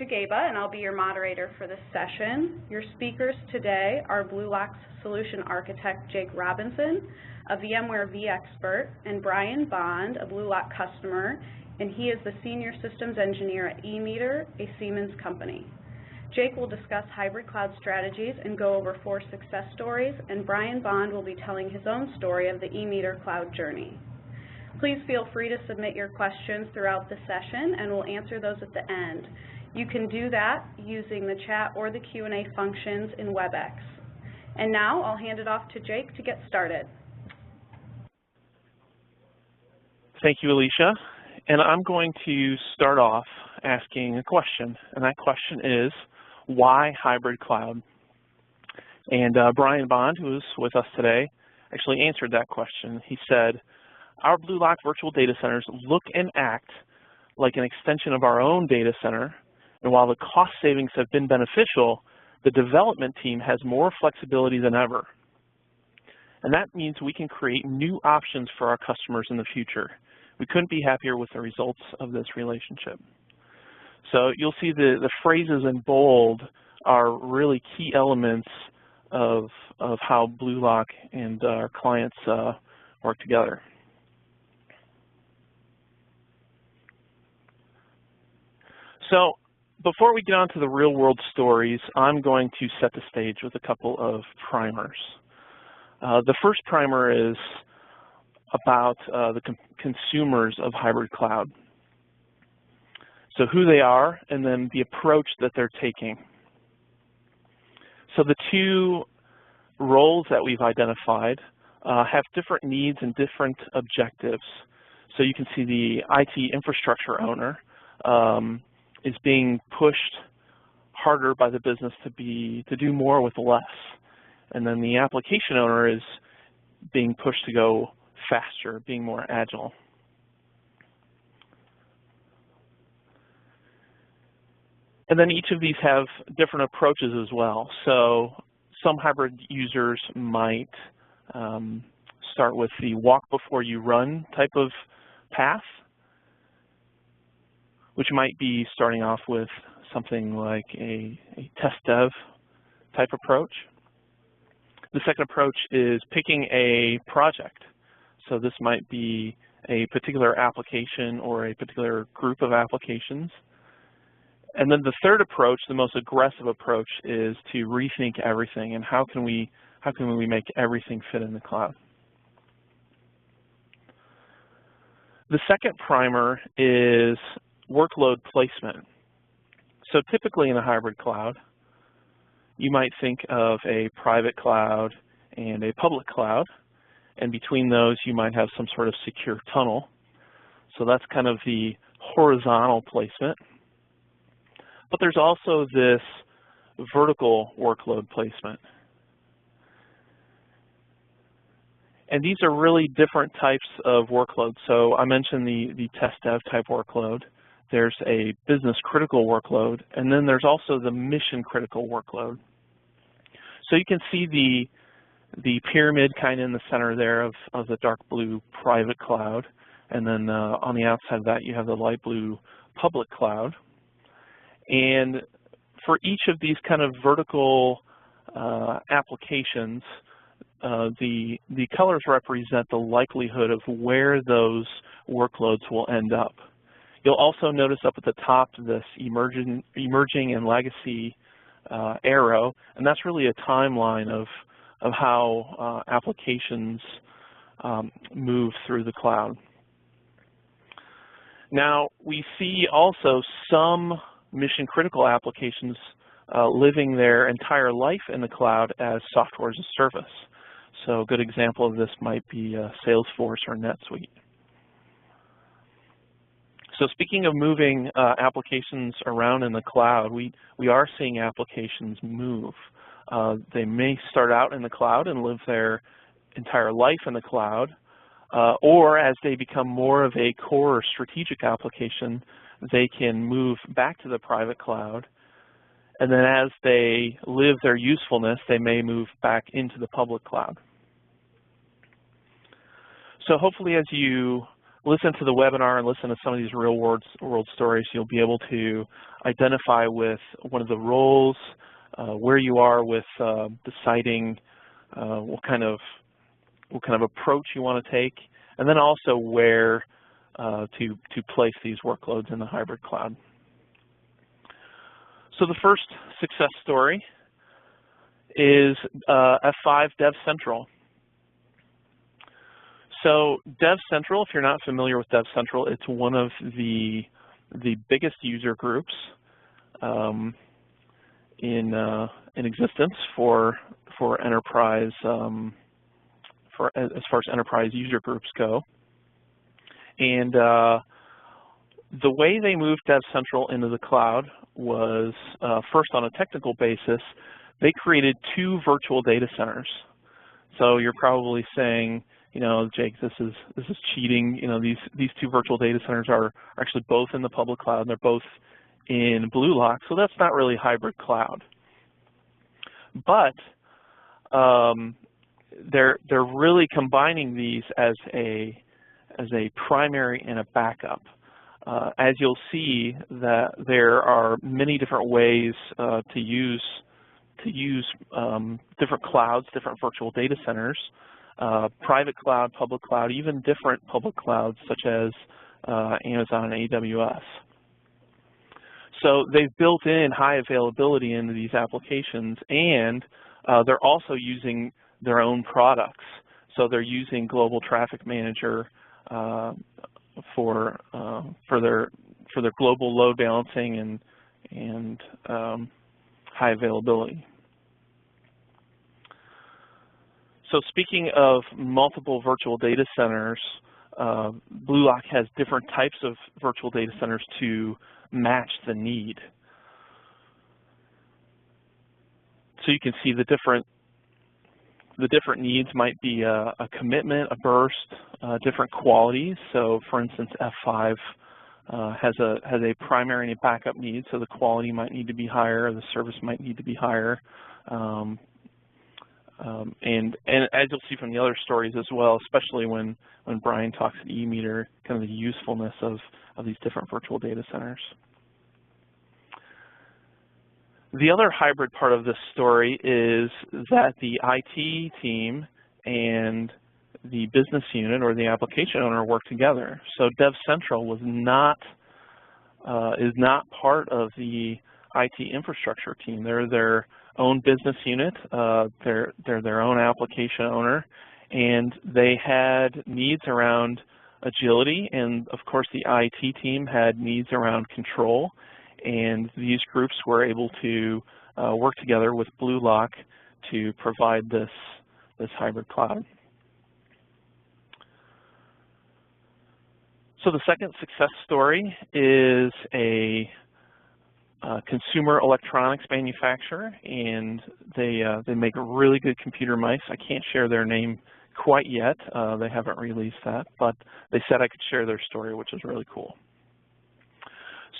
Gaba, and I'll be your moderator for this session. Your speakers today are Bluelock's solution architect, Jake Robinson, a VMware vExpert, and Brian Bond, a Bluelock customer, and he is the senior systems engineer at Emer, a Siemens company. Jake will discuss hybrid cloud strategies and go over 4 success stories, and Brian Bond will be telling his own story of the Emer cloud journey. Please feel free to submit your questions throughout the session, and we'll answer those at the end. You can do that using the chat or the Q&A functions in WebEx. And now I'll hand it off to Jake to get started. Thank you, Alicia. And I'm going to start off asking a question, and that question is, why hybrid cloud? And Brian Bond, who is with us today, actually answered that question. He said, our Bluelock virtual data centers look and act like an extension of our own data center, and while the cost savings have been beneficial, the development team has more flexibility than ever. And that means we can create new options for our customers in the future. We couldn't be happier with the results of this relationship. So you'll see the phrases in bold are really key elements of how Bluelock and our clients work together. So before we get on to the real world stories, I'm going to set the stage with a couple of primers. The first primer is about the consumers of hybrid cloud. So who they are, and then the approach that they're taking. So the 2 roles that we've identified have different needs and different objectives. So you can see the IT infrastructure owner is being pushed harder by the business to do more with less. And then the application owner is being pushed to go faster, being more agile. And then each of these have different approaches as well. So some hybrid users might start with the walk before you run type of path, which might be starting off with something like a test dev type approach. The second approach is picking a project. So this might be a particular application or a particular group of applications. And then the third approach, the most aggressive approach, is to rethink everything and how can we make everything fit in the cloud. The second primer is workload placement. So typically in a hybrid cloud, you might think of a private cloud and a public cloud, and between those you might have some sort of secure tunnel. So that's kind of the horizontal placement. But there's also this vertical workload placement. And these are really different types of workloads. So I mentioned the test dev type workload. There's a business critical workload, and then there's also the mission critical workload. So you can see the pyramid kind of in the center there of the dark blue private cloud, and then on the outside of that you have the light blue public cloud. And for each of these kind of vertical applications, the colors represent the likelihood of where those workloads will end up. You'll also notice up at the top this emerging and legacy arrow, and that's really a timeline of how applications move through the cloud. Now, we see also some mission-critical applications living their entire life in the cloud as software as a service. So a good example of this might be Salesforce or NetSuite. So speaking of moving applications around in the cloud, we are seeing applications move. They may start out in the cloud and live their entire life in the cloud, or as they become more of a core strategic application, they can move back to the private cloud. And then as they live their usefulness, they may move back into the public cloud. So hopefully as you listen to the webinar and listen to some of these real world stories, you'll be able to identify with one of the roles, where you are with deciding what kind of approach you want to take, and then also where to place these workloads in the hybrid cloud. So the first success story is F5 Dev Central. So Dev Central, if you're not familiar with Dev Central, it's one of the biggest user groups in existence for enterprise as far as enterprise user groups go. And the way they moved Dev Central into the cloud was first, on a technical basis, they created 2 virtual data centers. So you're probably saying, you know, Jake, this is cheating. You know, these 2 virtual data centers are actually both in the public cloud, and they're both in Bluelock, so that's not really hybrid cloud. But they're really combining these as a primary and a backup. As you'll see, that there are many different ways to use different clouds, different virtual data centers, private cloud, public cloud, even different public clouds such as Amazon and AWS. So they've built in high availability into these applications, and they're also using their own products. So they're using Global Traffic Manager for their global load balancing and high availability. So speaking of multiple virtual data centers, Bluelock has different types of virtual data centers to match the need. So you can see the different needs might be a commitment, a burst, different qualities. So for instance, F5 has a primary and a backup need, so the quality might need to be higher, the service might need to be higher. And as you'll see from the other stories as well, especially when Brian talks at eMeter, kind of the usefulness of these different virtual data centers. The other hybrid part of this story is that the IT team and the business unit or the application owner work together. So Dev Central is not part of the IT infrastructure team. They're their own business unit. They're their own application owner, and they had needs around agility, and of course the IT team had needs around control, and these groups were able to work together with Bluelock to provide this hybrid cloud. So the second success story is a consumer electronics manufacturer, and they make really good computer mice. I can't share their name quite yet. They haven't released that, but they said I could share their story, which is really cool.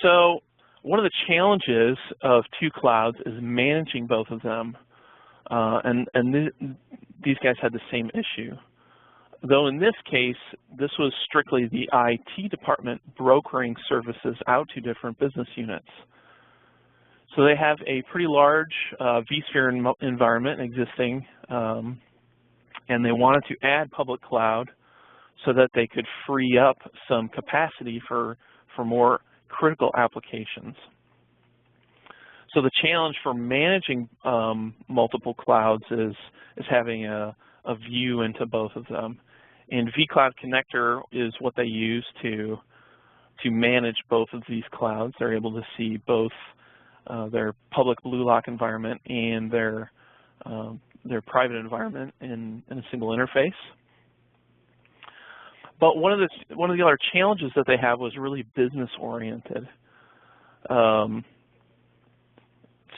So one of the challenges of 2 clouds is managing both of them, these guys had the same issue. Though in this case, this was strictly the IT department brokering services out to different business units. So they have a pretty large vSphere environment existing, and they wanted to add public cloud so that they could free up some capacity for more critical applications. So the challenge for managing multiple clouds is having a view into both of them. And vCloud Connector is what they use to manage both of these clouds. They're able to see both their public Bluelock environment and their private environment in a single interface. But one of the other challenges that they have was really business oriented.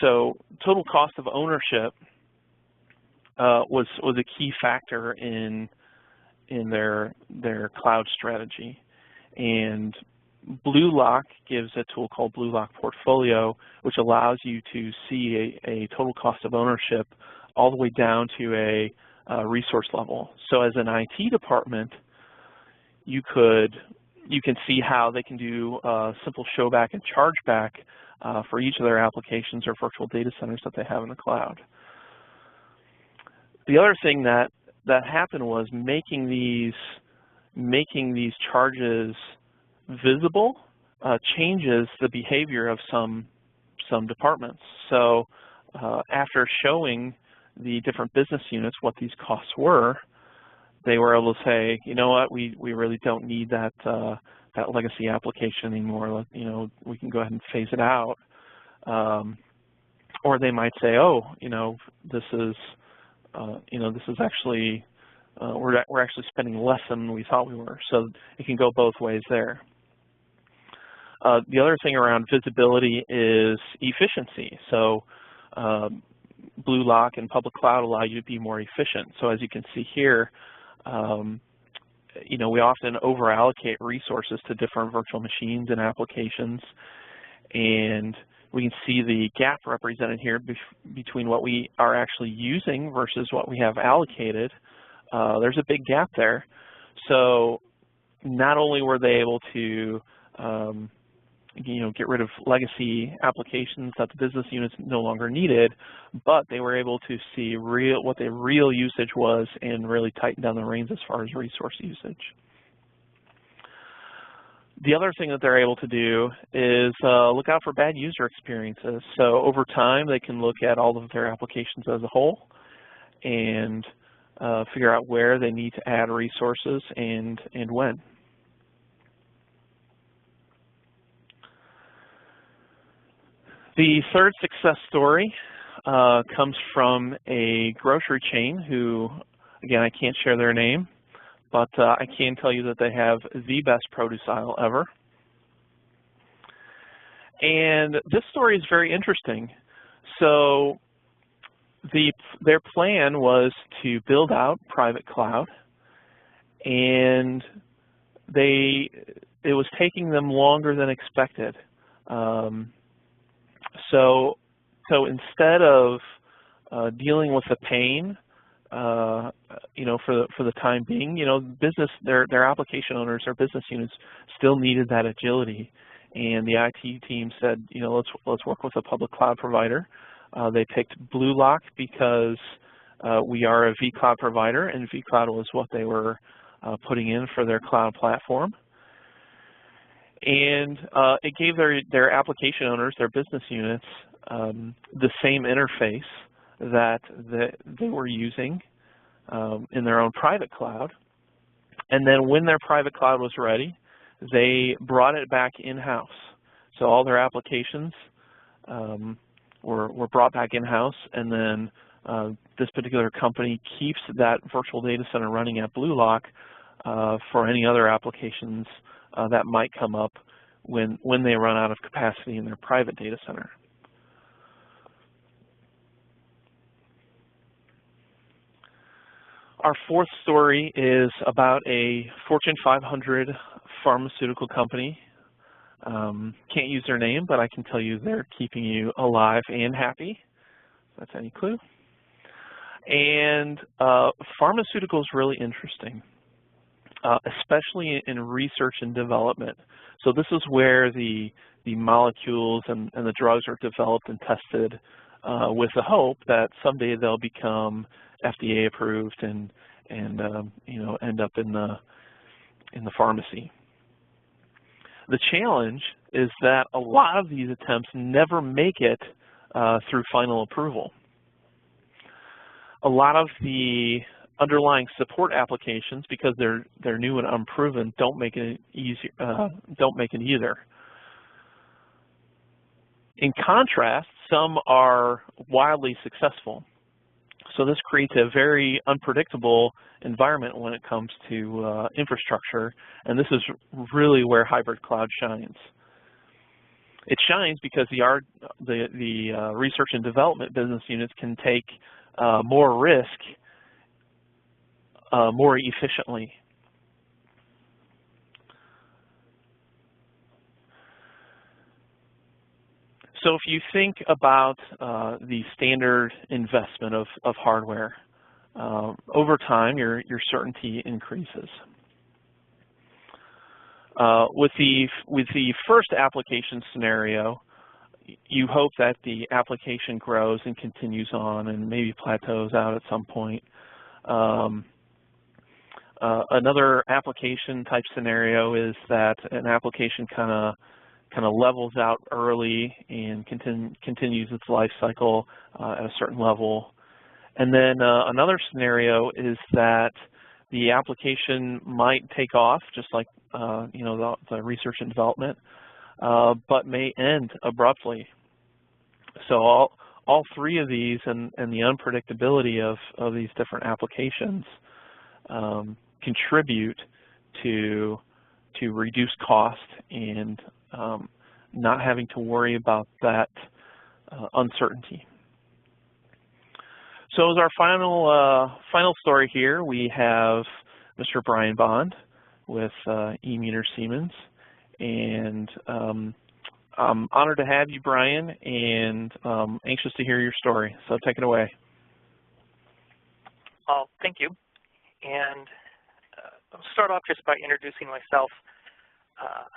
So total cost of ownership was a key factor in their cloud strategy, and Bluelock gives a tool called Bluelock Portfolio, which allows you to see a total cost of ownership all the way down to a resource level. So as an IT department, you can see how they can do simple showback and chargeback for each of their applications or virtual data centers that they have in the cloud. The other thing that happened was making these charges visible changes the behavior of some departments. So after showing the different business units what these costs were, they were able to say, you know what, we really don't need that legacy application anymore. You know, we can go ahead and phase it out. Or they might say, oh, this is actually we're actually spending less than we thought we were. So it can go both ways there. The other thing around visibility is efficiency. So Bluelock and public cloud allow you to be more efficient. So as you can see here, we often over-allocate resources to different virtual machines and applications, and we can see the gap represented here between what we are actually using versus what we have allocated. There's a big gap there. So not only were they able to get rid of legacy applications that the business units no longer needed, but they were able to see what the real usage was and really tighten down the reins as far as resource usage. The other thing that they're able to do is look out for bad user experiences. So over time, they can look at all of their applications as a whole and figure out where they need to add resources and when. The third success story comes from a grocery chain who, again, I can't share their name, but I can tell you that they have the best produce aisle ever. And this story is very interesting. So their plan was to build out private cloud, and it was taking them longer than expected. So instead of dealing with the pain, for the time being, their application owners, their business units still needed that agility, and the IT team said, let's work with a public cloud provider. They picked Bluelock because we are a vCloud provider, and vCloud was what they were putting in for their cloud platform. And it gave their application owners, their business units, the same interface that they were using in their own private cloud. And then when their private cloud was ready, they brought it back in-house. So all their applications were brought back in-house, and then this particular company keeps that virtual data center running at Bluelock for any other applications that might come up when they run out of capacity in their private data center. Our fourth story is about a Fortune 500 pharmaceutical company. Can't use their name, but I can tell you they're keeping you alive and happy. If that's any clue. And pharmaceutical is really interesting, especially in research and development. So this is where the molecules and the drugs are developed and tested with the hope that someday they'll become FDA approved and end up in the pharmacy. The challenge is that a lot of these attempts never make it through final approval. A lot of the underlying support applications, because they're new and unproven, don't make it easy. Don't make it either. In contrast, some are wildly successful. So this creates a very unpredictable environment when it comes to infrastructure, and this is really where hybrid cloud shines. It shines because the research and development business units can take more risk more efficiently. So if you think about the standard investment of hardware, over time your certainty increases. With the first application scenario, you hope that the application grows and continues on and maybe plateaus out at some point. Another application type scenario is that an application kind of levels out early and continues its life cycle at a certain level. And then another scenario is that the application might take off, just like the research and development, but may end abruptly. So all three of these and the unpredictability of these different applications contribute to reduce cost and not having to worry about that uncertainty. So as our final story here, we have Mr. Brian Bond with Emer Siemens, and I'm honored to have you, Brian, and anxious to hear your story. So take it away. Thank you. And I'll start off just by introducing myself.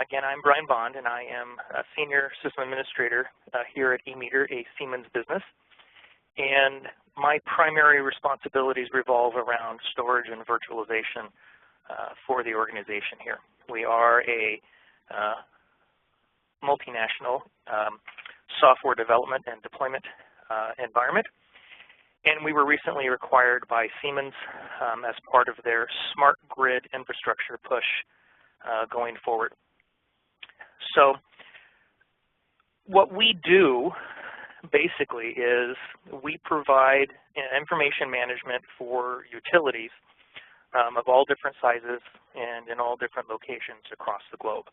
Again, I'm Brian Bond, and I am a Senior System Administrator here at Emer, a Siemens business. And my primary responsibilities revolve around storage and virtualization for the organization here. We are a multinational software development and deployment environment. And we were recently acquired by Siemens as part of their smart grid infrastructure push going forward. So what we do basically is we provide information management for utilities of all different sizes and in all different locations across the globe.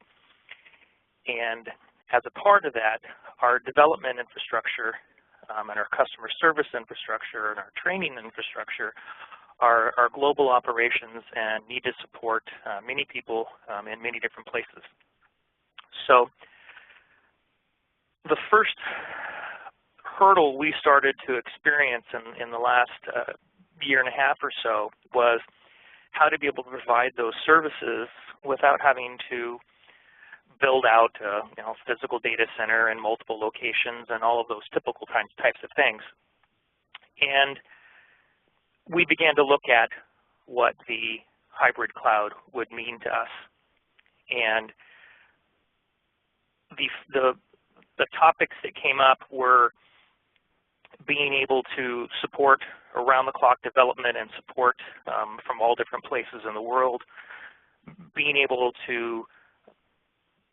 And as a part of that, our development infrastructure and our customer service infrastructure and our training infrastructure are global operations and need to support many people in many different places. So the first hurdle we started to experience in the last year and a half or so was how to be able to provide those services without having to build out a physical data center in multiple locations and all of those typical types of things. And we began to look at what the hybrid cloud would mean to us. And the topics that came up were being able to support around-the-clock development and support from all different places in the world, being able to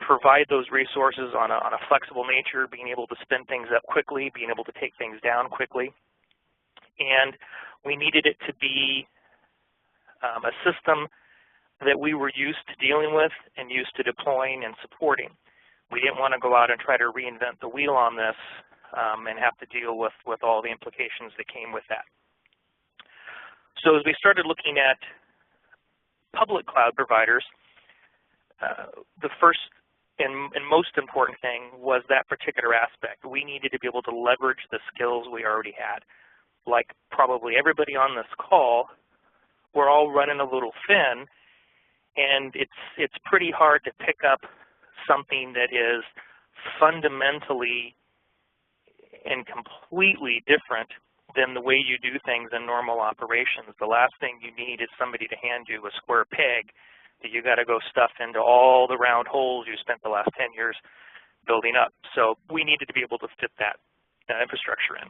provide those resources on a flexible nature, being able to spin things up quickly, being able to take things down quickly. And we needed it to be a system that we were used to dealing with and used to deploying and supporting. We didn't want to go out and try to reinvent the wheel on this and have to deal with all the implications that came with that. So as we started looking at public cloud providers, the first and most important thing was that particular aspect. We needed to be able to leverage the skills we already had. Like probably everybody on this call, we're all running a little thin, and it's pretty hard to pick up something that is fundamentally and completely different than the way you do things in normal operations. The last thing you need is somebody to hand you a square peg that you got to go stuff into all the round holes you spent the last 10 years building up. So we needed to be able to fit that infrastructure in.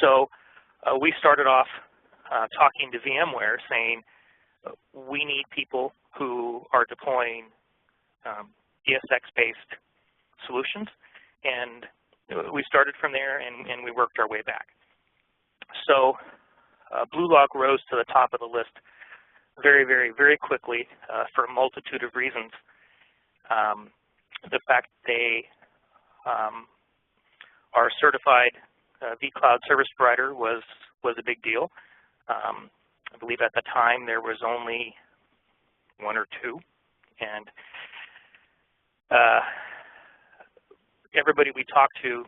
So we started off talking to VMware saying, we need people who are deploying ESX-based solutions, and we started from there and we worked our way back. So Bluelock rose to the top of the list very, very, very quickly for a multitude of reasons. The fact they are certified vCloud service provider was a big deal. I believe at the time there was only one or two, and everybody we talked to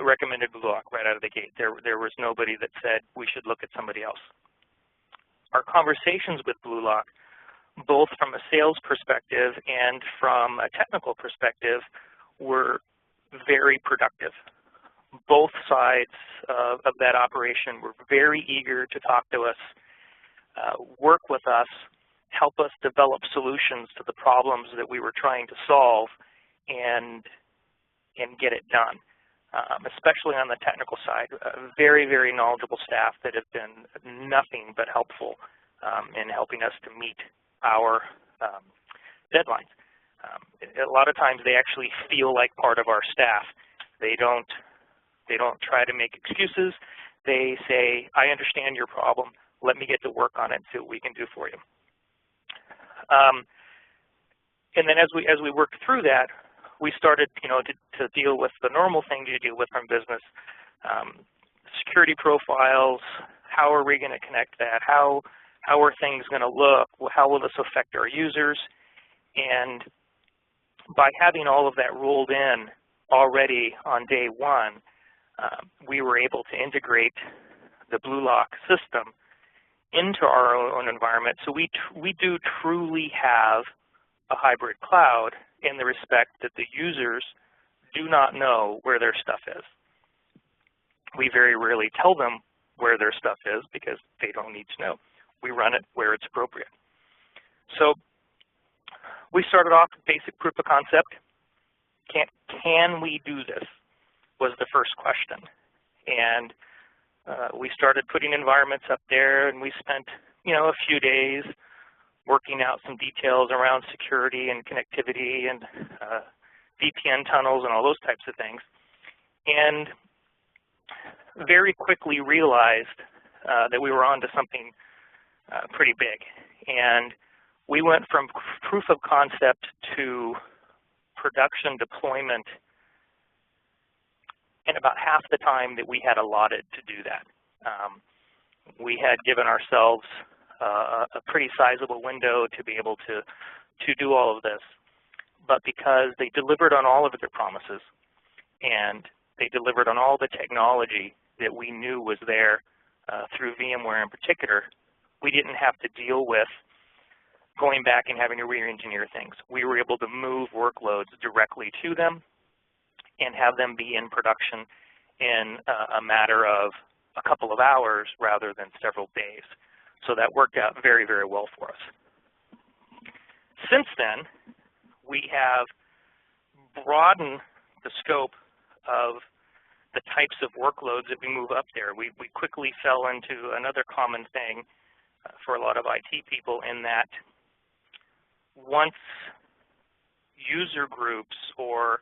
recommended Bluelock right out of the gate. There was nobody that said we should look at somebody else. Our conversations with Bluelock both from a sales perspective and from a technical perspective, were very productive. Both sides of that operation were very eager to talk to us, work with us, help us develop solutions to the problems that we were trying to solve and get it done. Especially on the technical side, very, very knowledgeable staff that have been nothing but helpful in helping us to meet our deadlines. A lot of times they actually feel like part of our staff. They don't try to make excuses. They say, I understand your problem. Let me get to work on it and see what we can do for you. And then as we worked through that, we started, to deal with the normal things you deal with from business, security profiles. How are we going to connect that? How are things going to look? How will this affect our users? And by having all of that rolled in already on day one, we were able to integrate the Bluelock system into our own environment. So we do truly have a hybrid cloud in the respect that the users do not know where their stuff is. We very rarely tell them where their stuff is because they don't need to know. We run it where it's appropriate. So we started off with basic proof of concept. Can we do this was the first question. And we started putting environments up there, and we spent, a few days working out some details around security and connectivity and VPN tunnels and all those types of things. And very quickly realized that we were onto something pretty big. And we went from proof of concept to production deployment in about half the time that we had allotted to do that. We had given ourselves a pretty sizable window to be able to do all of this. But because they delivered on all of their promises and they delivered on all the technology that we knew was there through VMware in particular, we didn't have to deal with going back and having to re-engineer things. We were able to move workloads directly to them and have them be in production in a matter of a couple of hours rather than several days. So that worked out very, very well for us. Since then, we have broadened the scope of the types of workloads that we move up there. We quickly fell into another common thing for a lot of IT people, in that once user groups or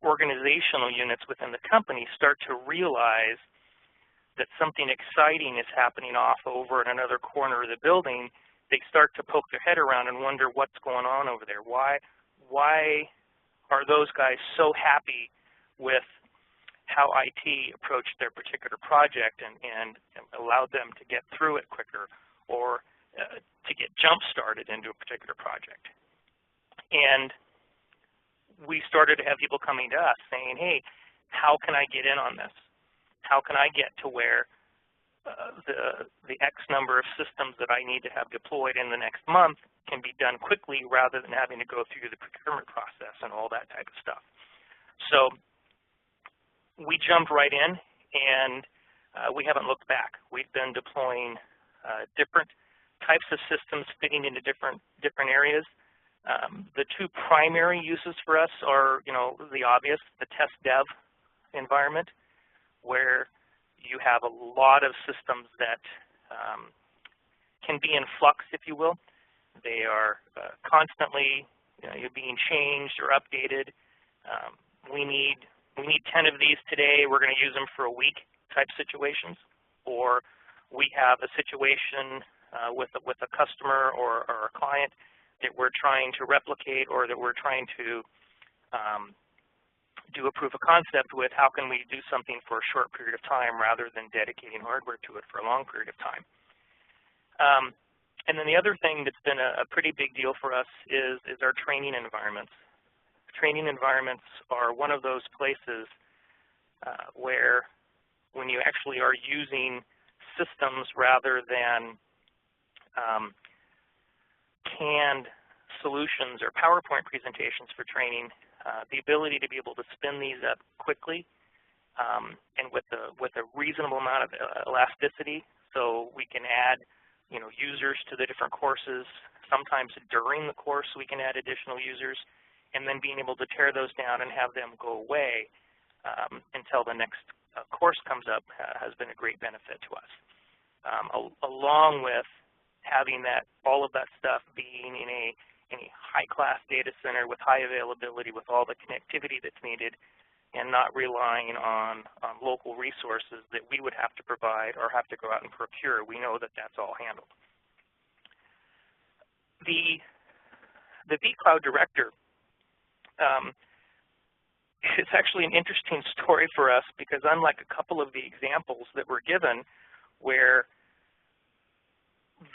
organizational units within the company start to realize that something exciting is happening off over in another corner of the building, they start to poke their head around and wonder what's going on over there. Why are those guys so happy with how IT approached their particular project and allowed them to get through it quicker, or to get jump-started into a particular project? And we started to have people coming to us saying, hey, how can I get in on this? How can I get to where the X number of systems that I need to have deployed in the next month can be done quickly rather than having to go through the procurement process and all that type of stuff? So we jumped right in, and we haven't looked back. We've been deploying different types of systems fitting into different areas. The two primary uses for us are, the obvious, the test dev environment, where you have a lot of systems that can be in flux, if you will. They are constantly being changed or updated. We need 10 of these today. We're going to use them for a week type situations. Or we have a situation with a customer or a client that we're trying to replicate, or that we're trying to do a proof of concept with. How can we do something for a short period of time rather than dedicating hardware to it for a long period of time? And then the other thing that's been a pretty big deal for us is our training environments. Training environments are one of those places where when you actually are using systems rather than canned solutions or PowerPoint presentations for training, the ability to be able to spin these up quickly and with a reasonable amount of elasticity, so we can add users to the different courses. Sometimes during the course we can add additional users, and then being able to tear those down and have them go away until the next course comes up has been a great benefit to us. Along with having all of that stuff being in a high-class data center with high availability with all the connectivity that's needed, and not relying on local resources that we would have to provide or have to go out and procure. We know that that's all handled. The vCloud Director it's actually an interesting story for us, because unlike a couple of the examples that were given where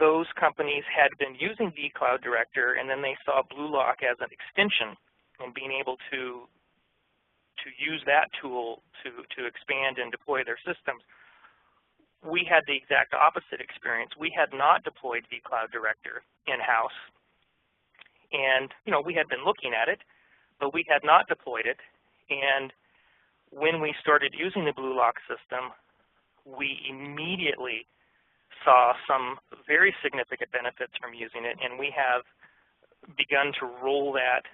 those companies had been using vCloud Director and then they saw Bluelock as an extension and being able to use that tool to expand and deploy their systems, we had the exact opposite experience. We had not deployed vCloud Director in-house, and we had been looking at it, but we had not deployed it. And when we started using the Bluelock system, we immediately saw some very significant benefits from using it, and we have begun to roll that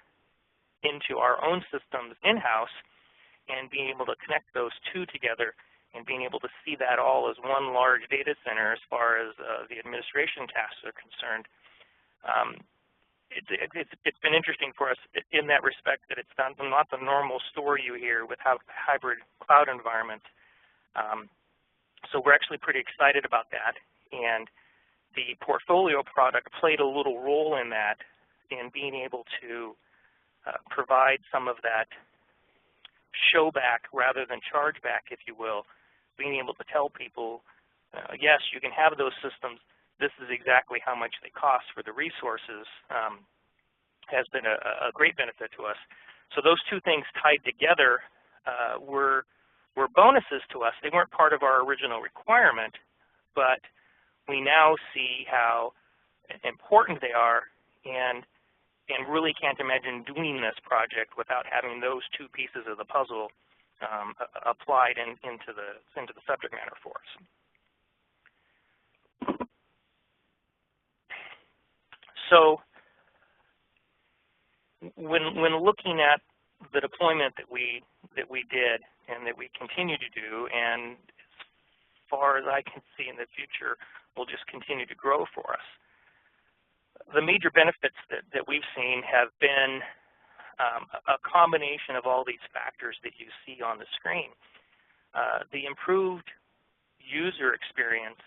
into our own systems in-house, and being able to connect those two together and being able to see that all as one large data center as far as the administration tasks are concerned. It's been interesting for us in that respect, that it's not the normal story you hear with hybrid cloud environments. So we're actually pretty excited about that, and the portfolio product played a little role in that, in being able to provide some of that show back rather than charge back, if you will, being able to tell people, yes, you can have those systems, this is exactly how much they cost for the resources, has been a great benefit to us. So those two things tied together were bonuses to us. They weren't part of our original requirement, but we now see how important they are, and really can't imagine doing this project without having those two pieces of the puzzle applied into the subject matter for us. So when looking at the deployment that we did and that we continue to do, and as far as I can see in the future, will just continue to grow for us, the major benefits that we've seen have been a combination of all these factors that you see on the screen. The improved user experience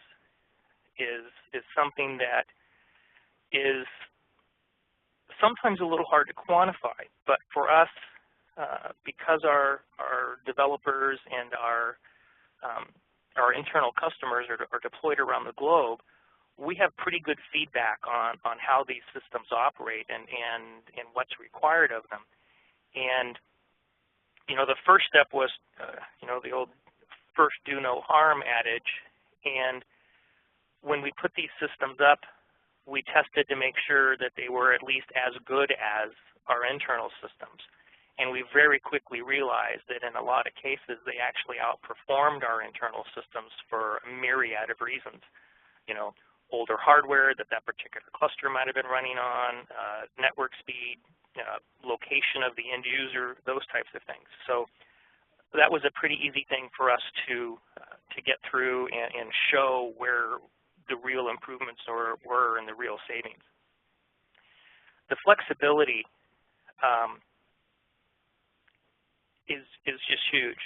is something that is sometimes a little hard to quantify, but for us, because our developers and our internal customers are deployed around the globe, we have pretty good feedback on how these systems operate and what's required of them. And the first step was the old first do no harm adage. And when we put these systems up, we tested to make sure that they were at least as good as our internal systems. And we very quickly realized that in a lot of cases, they actually outperformed our internal systems for a myriad of reasons. Older hardware that particular cluster might have been running on, network speed, location of the end user, those types of things. So that was a pretty easy thing for us to get through and show where the real improvements were and the real savings. The flexibility is just huge.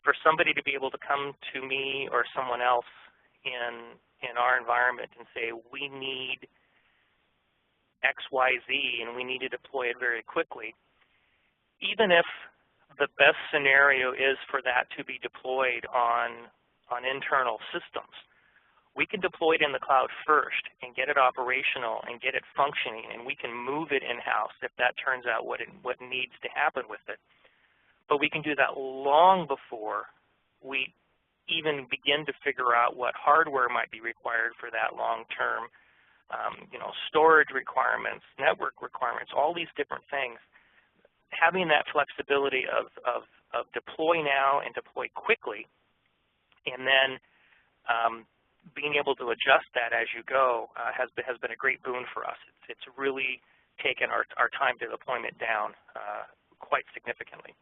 For somebody to be able to come to me or someone else in our environment and say, we need X, Y, Z, and we need to deploy it very quickly, even if the best scenario is for that to be deployed on internal systems, we can deploy it in the cloud first and get it operational and get it functioning, and we can move it in-house if that turns out what needs to happen with it. But we can do that long before we even begin to figure out what hardware might be required for that long-term storage requirements, network requirements, all these different things. Having that flexibility of deploy now and deploy quickly, and then being able to adjust that as you go has been a great boon for us. It's really taken our time to deployment down quite significantly.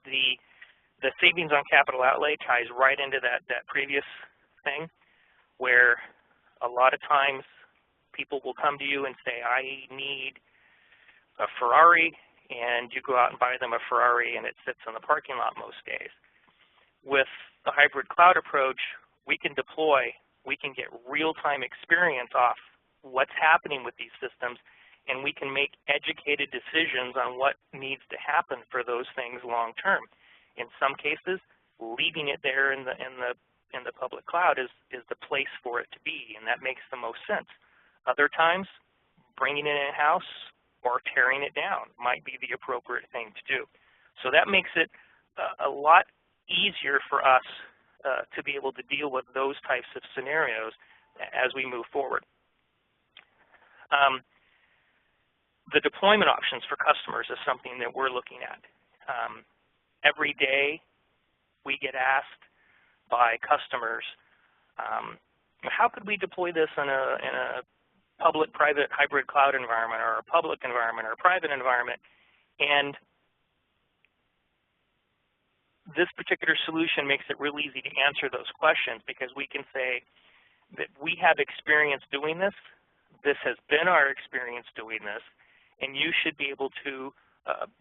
The savings on capital outlay ties right into that previous thing, where a lot of times people will come to you and say, I need a Ferrari, and you go out and buy them a Ferrari and it sits in the parking lot most days. With the hybrid cloud approach, we can deploy, we can get real-time experience off what's happening with these systems, and we can make educated decisions on what needs to happen for those things long-term. In some cases, leaving it there in the public cloud is the place for it to be, and that makes the most sense. Other times, bringing it in-house or tearing it down might be the appropriate thing to do. So that makes it a lot easier for us to be able to deal with those types of scenarios as we move forward. The deployment options for customers is something that we're looking at. Every day we get asked by customers, how could we deploy this in a public-private hybrid cloud environment, or a public environment, or a private environment? And this particular solution makes it real easy to answer those questions, because we can say that we have experience doing this. This has been our experience doing this, and you should be able to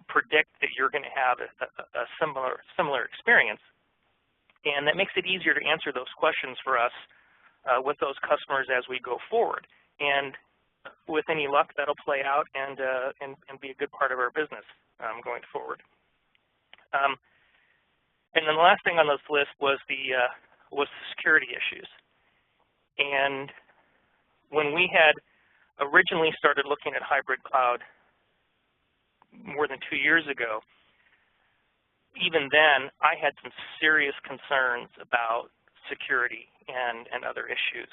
predict that you're going to have a similar experience. And that makes it easier to answer those questions for us with those customers as we go forward. And with any luck, that'll play out and be a good part of our business going forward. And then the last thing on this list was the security issues. And when we had originally started looking at hybrid cloud more than 2 years ago, even then I had some serious concerns about security and other issues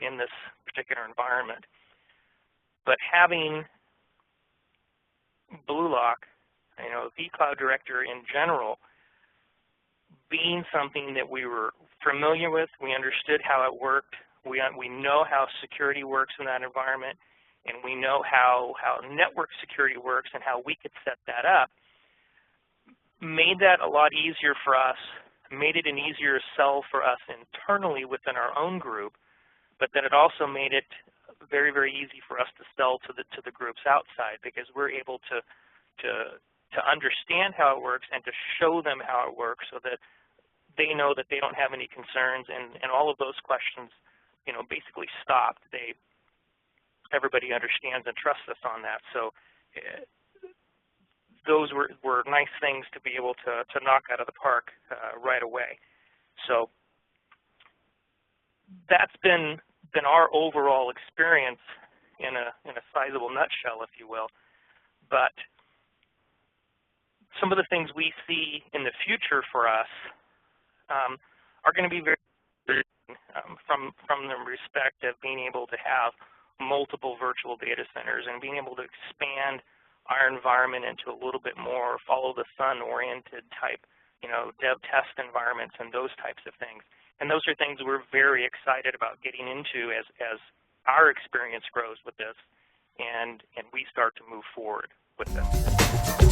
in this particular environment. But having Bluelock, vCloud Director in general, being something that we were familiar with, we understood how it worked, we know how security works in that environment, and we know how network security works and how we could set that up, made that a lot easier for us, made it an easier sell for us internally within our own group, but then it also made it very, very easy for us to sell to the groups outside, because we're able to understand how it works and to show them how it works, so that they know that they don't have any concerns, and all of those questions, basically stopped. Everybody understands and trusts us on that. So those were nice things to be able to knock out of the park right away. So that's been our overall experience in a sizable nutshell, if you will. But some of the things we see in the future for us are going to be very from the respect of being able to have multiple virtual data centers and being able to expand our environment into a little bit more follow-the-sun oriented type, dev test environments and those types of things. And those are things we're very excited about getting into as our experience grows with this and we start to move forward with this.